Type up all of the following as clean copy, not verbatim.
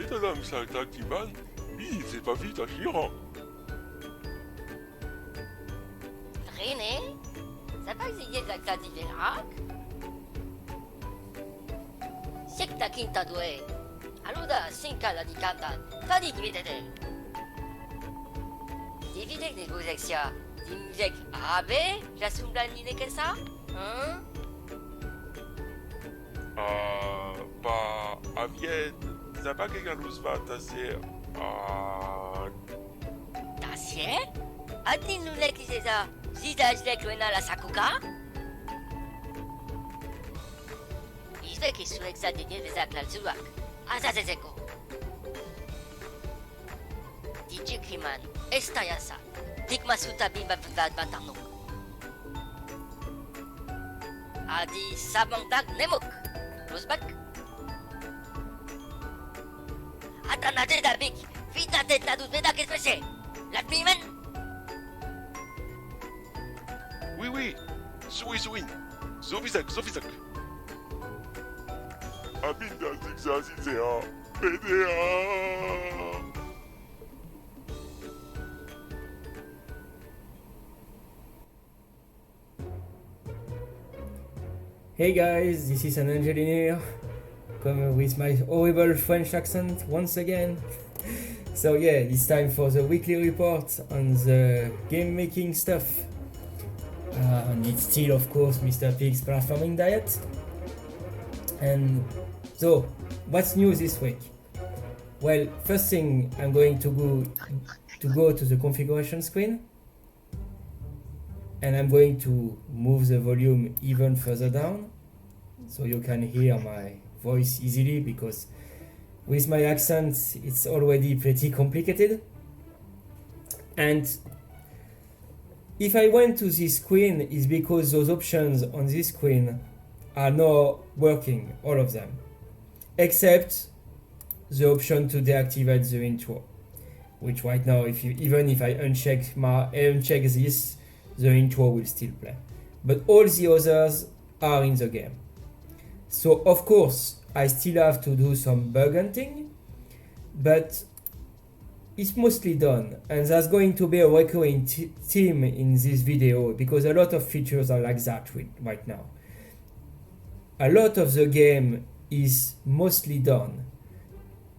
Étonnant ça, Takiman. Oui, c'est pas vite, Chiron. René? Sabag sige dagdag di Irak? Sekta kinta due. Aluda sinka di kanta. Tadi gibitete. Dividek de gozexia. Dimjek abe? Jasumdan ni kesa? Pas à Vienne. Ça pas quelqu'un nous va tasser. Dasie? Adin nulek iseza. Zidajlek wena la sakuka? Izbeki sueksa dege vezaklar zuak. Azazezeko. Dijikiman. Estayasa. Dikmasuta bimba vivad batanok. Adi sabangdag nemuk. Rosbak. Atanade dabik. Fita tetadus bedak especie. Latmimen. Oui. Soui. Zofizak. Abinda zigzazizea. PDA. Hey guys, this is an engineer, come with my horrible French accent once again. So yeah, it's time for the weekly report on the game making stuff. And it's still of course Mr. Pig's platforming diet. And so, what's new this week? Well, first thing, I'm going to go to the configuration screen. And I'm going to move the volume even further down so you can hear my voice easily, because with my accent it's already pretty complicated. And if I went to this screen, it's because those options on this screen are not working, all of them, except the option to deactivate the intro, which right now, even if I uncheck this, the intro will still play. But all the others are in the game. So of course I still have to do some bug hunting, but it's mostly done, and there's going to be a recurring theme in this video, because a lot of features are like that right now. A lot of the game is mostly done.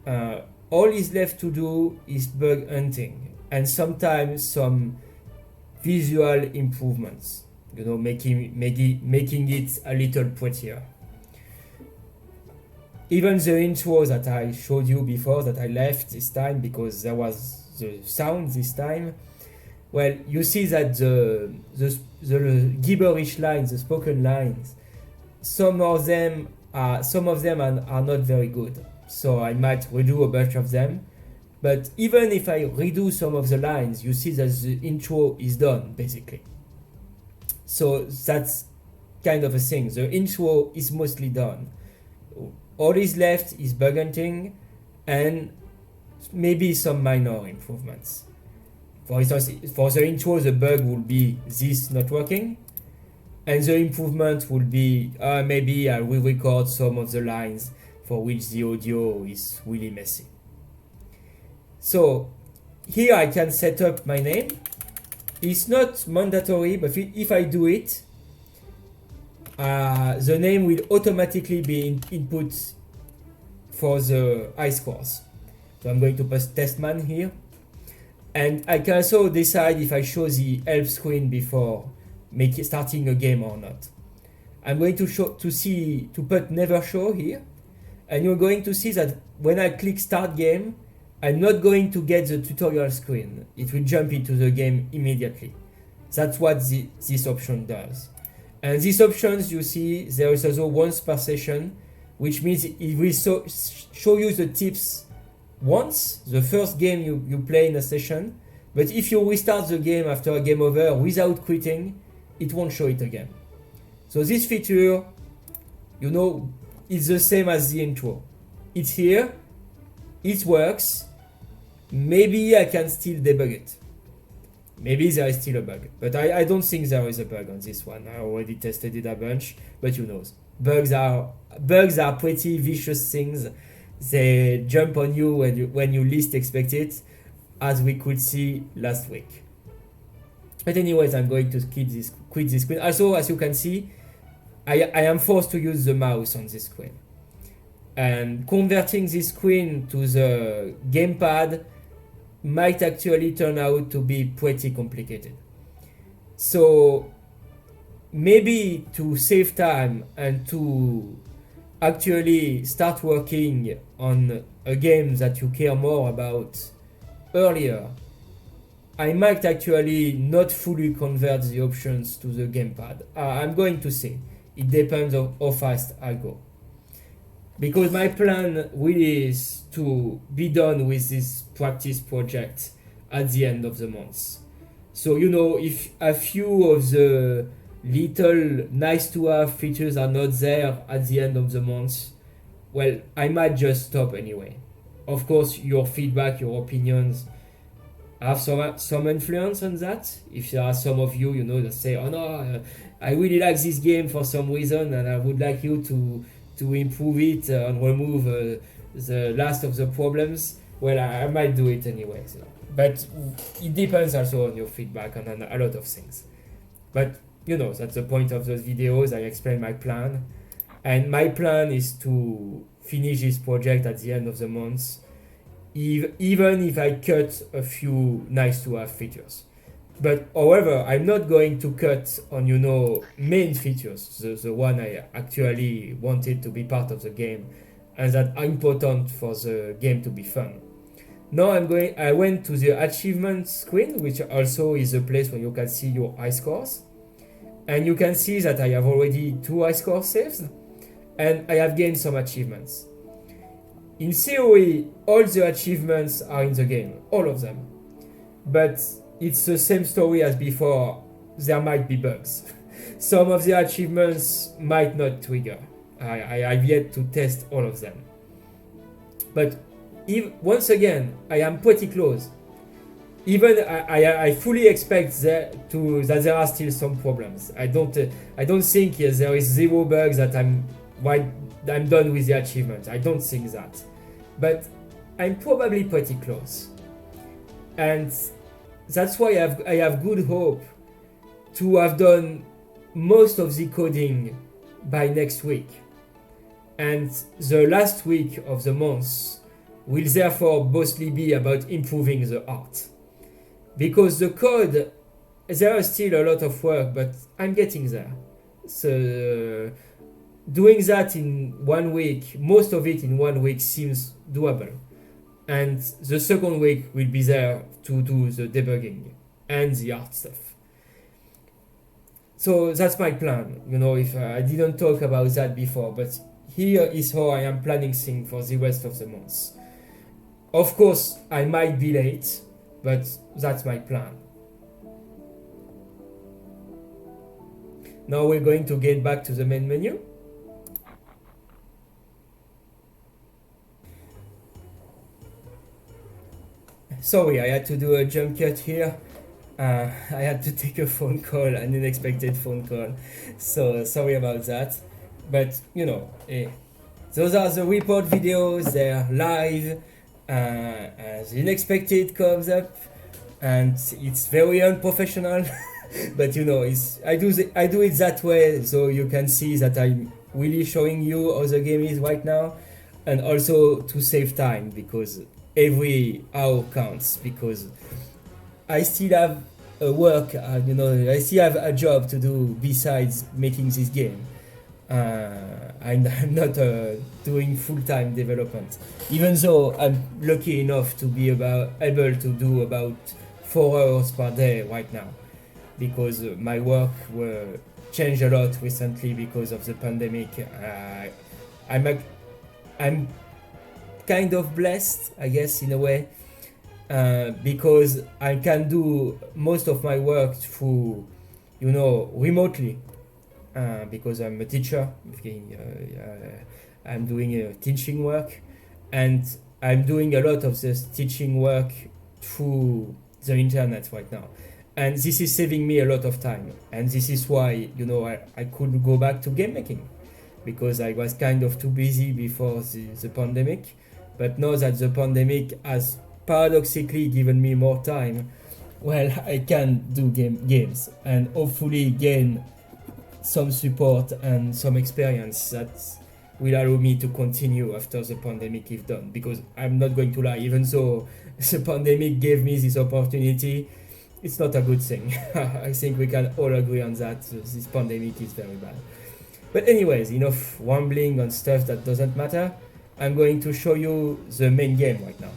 All is left to do is bug hunting, and sometimes some visual improvements, making it a little prettier. Even the intro that I showed you before, that I left this time because there was the sound this time, well, you see that the gibberish lines, the spoken lines, some of them are not very good, so I might redo a bunch of them. But even if I redo some of the lines, you see that the intro is done, basically. So that's kind of a thing. The intro is mostly done. All is left is bug hunting and maybe some minor improvements. For instance, for the intro, the bug will be this not working, and the improvement will be maybe I will record some of the lines for which the audio is really messy. So here I can set up my name. It's not mandatory, but if I do it, the name will automatically be input for the ice course. So I'm going to press testman here, and I can also decide if I show the help screen before starting a game or not. I'm going to put never show here, and you're going to see that when I click start game, I'm not going to get the tutorial screen. It will jump into the game immediately. That's what this option does. And these options, you see, there is also once per session, which means it will show you the tips once, the first game you play in a session. But if you restart the game after a game over without quitting, it won't show it again. So this feature, is the same as the intro. It's here, it works. Maybe I can still debug it. Maybe there is still a bug, but I don't think there is a bug on this one. I already tested it a bunch, but Bugs are pretty vicious things. they jump on you when you least expect it, as we could see last week. But anyways, I'm going to quit this screen. Also, as you can see, I am forced to use the mouse on this screen. And converting this screen to the gamepad might actually turn out to be pretty complicated. So maybe to save time and to actually start working on a game that you care more about earlier, I might actually not fully convert the options to the gamepad. I'm going to see. It depends on how fast I go. Because my plan really is to be done with this practice project at the end of the month. So, you know, if a few of the little nice to have features are not there at the end of the month, well, I might just stop anyway. Of course, your feedback, your opinions have some influence on that. If there are some of you, you know, that say, oh no, I really like this game for some reason and I would like you to improve it and remove the last of the problems, well, I might do it anyway. So. But it depends also on your feedback and on a lot of things. But, you know, that's the point of those videos. I explain my plan. And my plan is to finish this project at the end of the month, even if I cut a few nice to have features. But however, I'm not going to cut on, you know, main features, the one I actually wanted to be part of the game and that are important for the game to be fun. Now I went to the achievement screen, which also is a place where you can see your high scores. And you can see that I have already 2 high score saves and I have gained some achievements. In theory, all the achievements are in the game, all of them. But it's the same story as before, there might be bugs. Some of the achievements might not trigger. I have yet to test all of them. But once again, I am pretty close. Even I fully expect that there are still some problems. I don't think there is 0 bugs that I'm done with the achievement. I don't think that. But I'm probably pretty close. And that's why I have good hope to have done most of the coding by next week. And the last week of the month will therefore mostly be about improving the art. Because the code, there is still a lot of work, but I'm getting there. So doing that in 1 week, most of it in 1 week seems doable. And the second week will be there to do the debugging and the art stuff. So that's my plan. You know, if I didn't talk about that before, but here is how I am planning things for the rest of the month. Of course, I might be late, but that's my plan. Now we're going to get back to the main menu. Sorry, I had to do a jump cut here. I had to take a phone call, an unexpected phone call. So sorry about that. But, you know, those are the report videos, they're live. The unexpected comes up and it's very unprofessional. But, you know, I do it that way so you can see that I'm really showing you how the game is right now. And also to save time, because every hour counts, because I still have I still have a job to do besides making this game. I'm not doing full-time development, even though I'm lucky enough to be able to do about 4 hours per day right now, because my work changed a lot recently because of the pandemic. I'm kind of blessed, I guess, in a way, because I can do most of my work through, remotely, because I'm a teacher. I'm doing teaching work, and I'm doing a lot of this teaching work through the internet right now. And this is saving me a lot of time. And this is why, I could go back to game making, because I was kind of too busy before the pandemic. But now that the pandemic has paradoxically given me more time, well, I can do games and hopefully gain some support and some experience that will allow me to continue after the pandemic is done. Because I'm not going to lie, even though the pandemic gave me this opportunity, it's not a good thing. I think we can all agree on that. This pandemic is very bad. But anyways, enough rambling on stuff that doesn't matter. I'm going to show you the main game right now.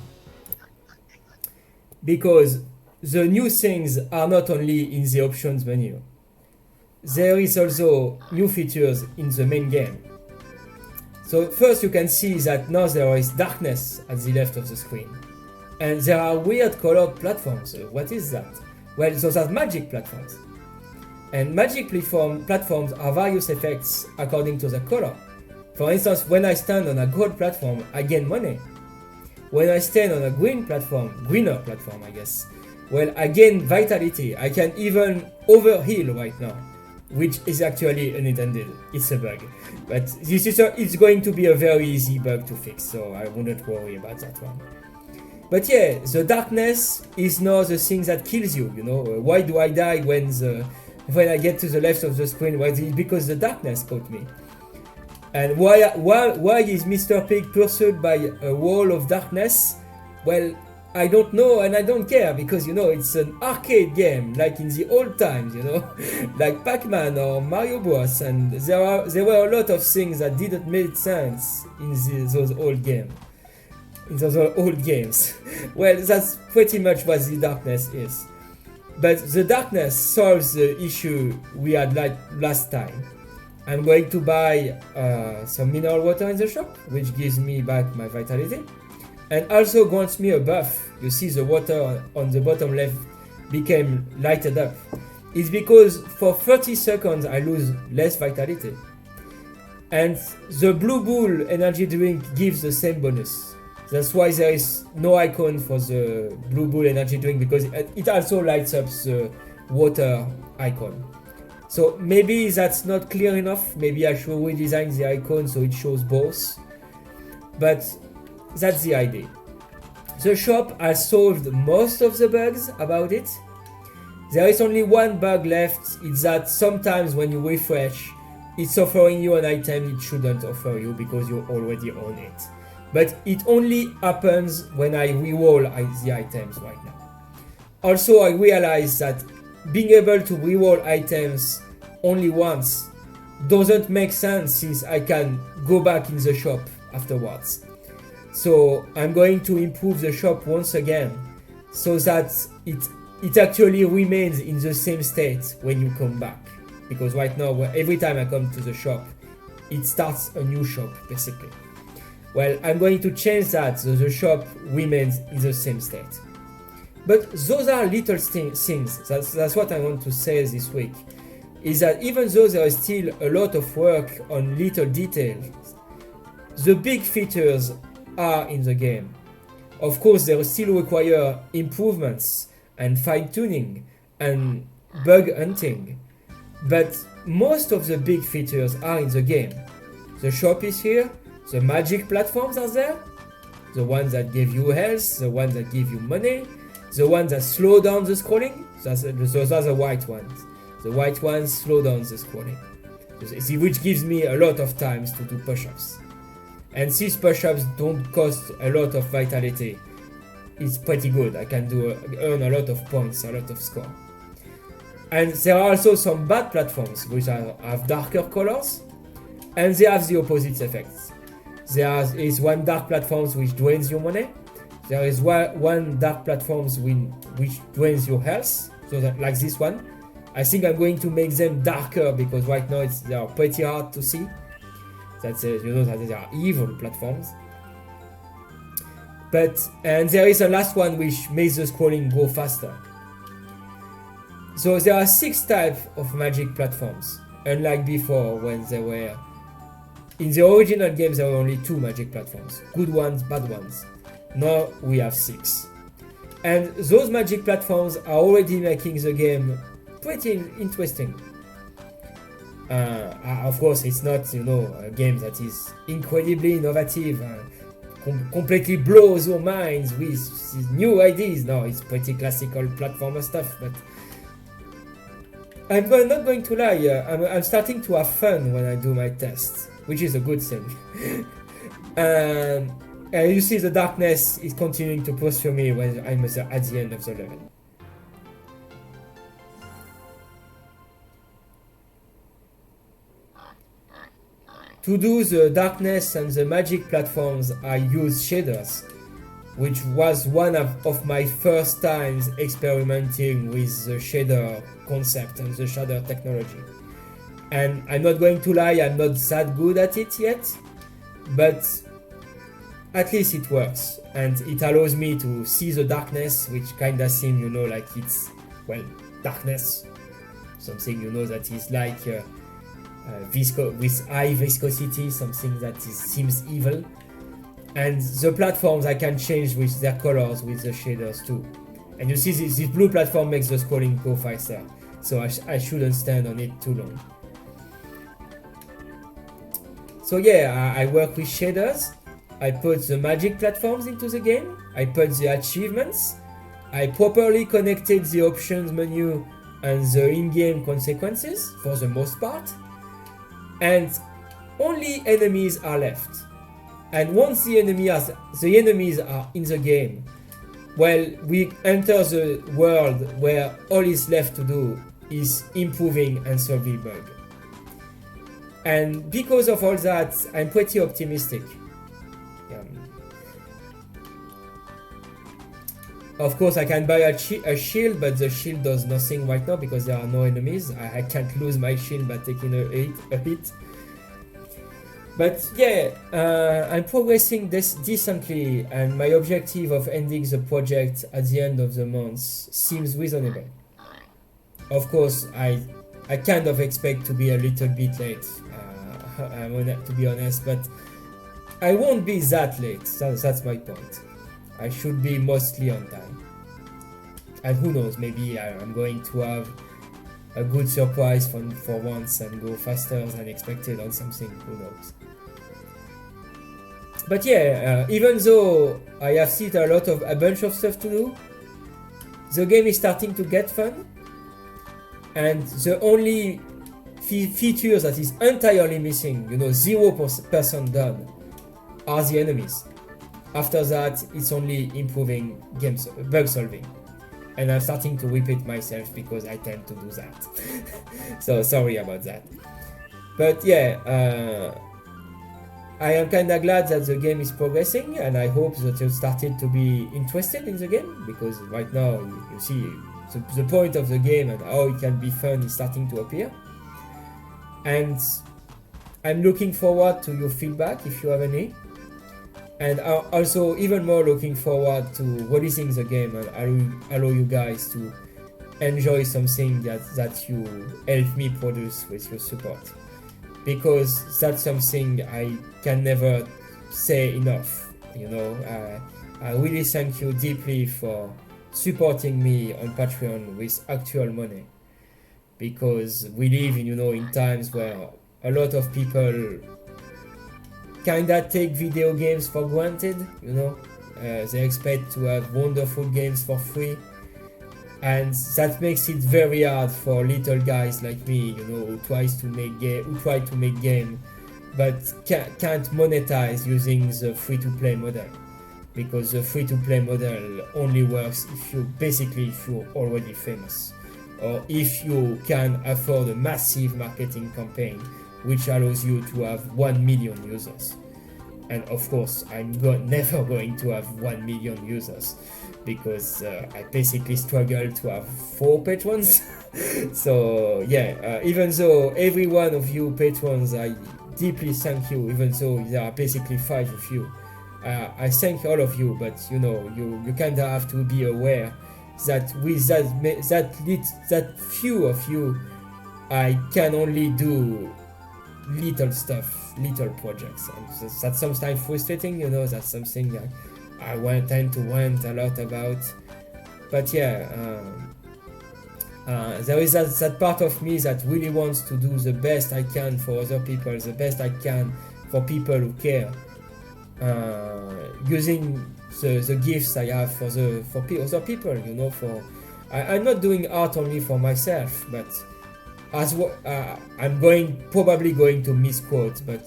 Because the new things are not only in the options menu. There is also new features in the main game. So first you can see that now there is darkness at the left of the screen. And there are weird colored platforms. What is that? Well, those are magic platforms. And magic platforms are various effects according to the color. For instance, when I stand on a gold platform, I gain money. When I stand on a greener platform, I guess, well, I gain vitality. I can even overheal right now, which is actually unintended. It's a bug. But it's going to be a very easy bug to fix, so I wouldn't worry about that one. But yeah, the darkness is now the thing that kills you, you know. Why do I die when I get to the left of the screen? Well, it's because the darkness caught me. And why is Mr. Pig pursued by a wall of darkness? Well, I don't know and I don't care, because, you know, it's an arcade game, like in the old times, you know, like Pac-Man or Mario Bros. And there were a lot of things that didn't make sense in those old games. Well, that's pretty much what the darkness is. But the darkness solves the issue we had like last time. I'm going to buy some mineral water in the shop, which gives me back my vitality, and also grants me a buff. You see the water on the bottom left became lighted up. It's because for 30 seconds I lose less vitality. And the Blue Bull energy drink gives the same bonus. That's why there is no icon for the Blue Bull energy drink, because it also lights up the water icon. So maybe that's not clear enough. Maybe I should redesign the icon so it shows both. But that's the idea. The shop has solved most of the bugs about it. There is only one bug left. It's that sometimes when you refresh, it's offering you an item it shouldn't offer you because you already own it. But it only happens when I reroll the items right now. Also, I realized that being able to reroll items only once doesn't make sense, since I can go back in the shop afterwards. So I'm going to improve the shop once again so that it actually remains in the same state when you come back. Because right now, every time I come to the shop, it starts a new shop basically. Well, I'm going to change that so the shop remains in the same state. But those are little things. That's what I want to say this week. Is that even though there is still a lot of work on little details, the big features are in the game. Of course, they still require improvements and fine-tuning and bug hunting. But most of the big features are in the game. The shop is here. The magic platforms are there, the ones that give you health, the ones that give you money, the ones that slow down the scrolling. Those are the white ones. The white ones slow down the scrolling, which gives me a lot of times to do push-ups. And these push-ups don't cost a lot of vitality. It's pretty good. I can earn a lot of points, a lot of score. And there are also some bad platforms which have darker colors, and they have the opposite effects. There is one dark platform which drains your money. There is one dark platform which drains your health. So that, like this one. I think I'm going to make them darker because right now they are pretty hard to see. That they are evil platforms. And there is a last one which makes the scrolling go faster. So there are 6 types of magic platforms, unlike before when they were. In the original games, there were only 2 magic platforms. Good ones, bad ones. Now we have 6. And those magic platforms are already making the game pretty interesting. Of course, it's not, a game that is incredibly innovative, completely blows your minds with these new ideas. No, it's pretty classical platformer stuff, but not going to lie, I'm starting to have fun when I do my tests, which is a good thing. And you see the darkness is continuing to pursue me when I'm at the end of the level. To do the darkness and the magic platforms, I use shaders, which was one of my first times experimenting with the shader concept and the shader technology. And I'm not going to lie, I'm not that good at it yet, but at least it works, and it allows me to see the darkness, which kinda seems, like it's, well, darkness, something, that is like with high viscosity, something that seems evil. And the platforms I can change with their colors with the shaders too. And you see this blue platform makes the scrolling go faster, so I shouldn't stand on it too long. So yeah, I work with shaders, I put the magic platforms into the game, I put the achievements, I properly connected the options menu and the in-game consequences for the most part, and only enemies are left. And once the enemies are in the game, well, we enter the world where all is left to do is improving and solving bugs. And because of all that, I'm pretty optimistic. Of course, I can buy a shield, but the shield does nothing right now because there are no enemies. I can't lose my shield by taking a hit. But yeah, I'm progressing decently, and my objective of ending the project at the end of the month seems reasonable. Of course, I kind of expect to be a little bit late, to be honest, but I won't be that late. That's my point. I should be mostly on time. And who knows, maybe I'm going to have a good surprise for once and go faster than expected on something, who knows. But yeah, even though I have seen a bunch of stuff to do, the game is starting to get fun, and the only feature that is entirely missing, 0% done, are the enemies. After that, it's only improving bug solving. And I'm starting to repeat myself because I tend to do that. So sorry about that. But yeah, I am kinda glad that the game is progressing, and I hope that you started to be interested in the game, because right now you see the point of the game and how it can be fun is starting to appear. And I'm looking forward to your feedback if you have any. And also even more looking forward to releasing the game and allow you guys to enjoy something that you help me produce with your support. Because that's something I can never say enough. I really thank you deeply for supporting me on Patreon with actual money. Because we live in times where a lot of people kinda take video games for granted, they expect to have wonderful games for free, and that makes it very hard for little guys like me, who try to make game, but can't monetize using the free-to-play model, because the free-to-play model only works if you're already famous, or if you can afford a massive marketing campaign which allows you to have 1 million users. And of course, I'm never going to have 1 million users, because I basically struggle to have 4 patrons. So yeah, even though every one of you patrons, I deeply thank you, even though there are basically 5 of you. I thank all of you, but you kinda have to be aware that with that few of you, I can only do little stuff, little projects, and that's sometimes frustrating. That's something I tend to rant a lot about. But yeah, there is that part of me that really wants to do the best I can for other people, the best I can for people who care. using the gifts I have for other people, you know. I'm not doing art only for myself, but as well, I'm probably going to misquote, but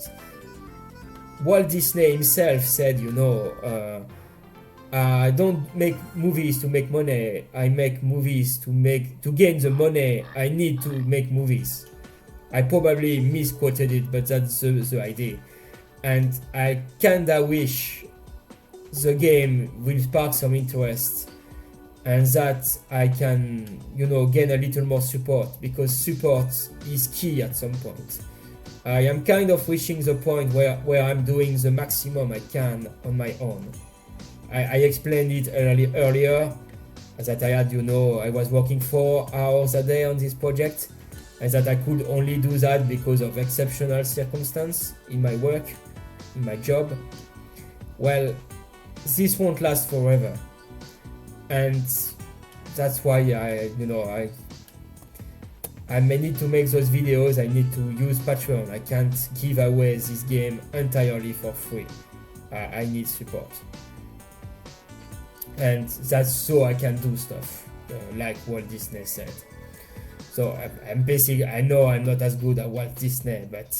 Walt Disney himself said, you know, I don't make movies to make money. I make movies to gain the money I need to make movies. I probably misquoted it, but that's the idea. And I kinda wish the game will spark some interest, and that I can, you know, gain a little more support, because support is key at some point. I am kind of reaching the point where I'm doing the maximum I can on my own. I explained it earlier that I had, you know, I was working 4 hours a day on this project, and that I could only do that because of exceptional circumstance in my work, in my job. Well, this won't last forever, and that's why I may need to make those videos. I need to use Patreon. I can't give away this game entirely for free. I need support, and that's so I can do stuff like Walt Disney said. So I know I'm not as good at Walt Disney, but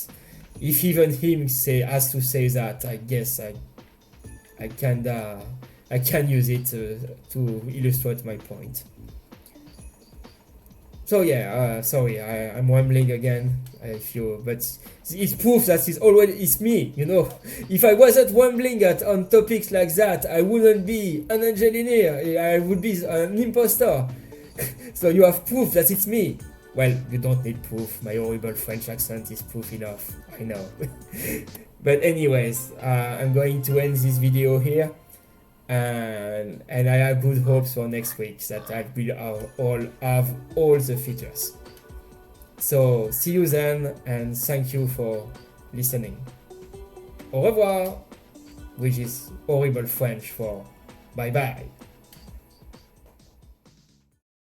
if even him has to say that, I guess I can use it to illustrate my point. So yeah, sorry, I'm rambling again. But it's proof that it's me. You know, if I wasn't rambling on topics like that, I wouldn't be an engineer. I would be an imposter. So you have proof that it's me. Well, you don't need proof. My horrible French accent is proof enough. I know. But anyways, I'm going to end this video here, and I have good hopes for next week that I will have all the features. So see you then, and thank you for listening. Au revoir, which is horrible French for bye bye.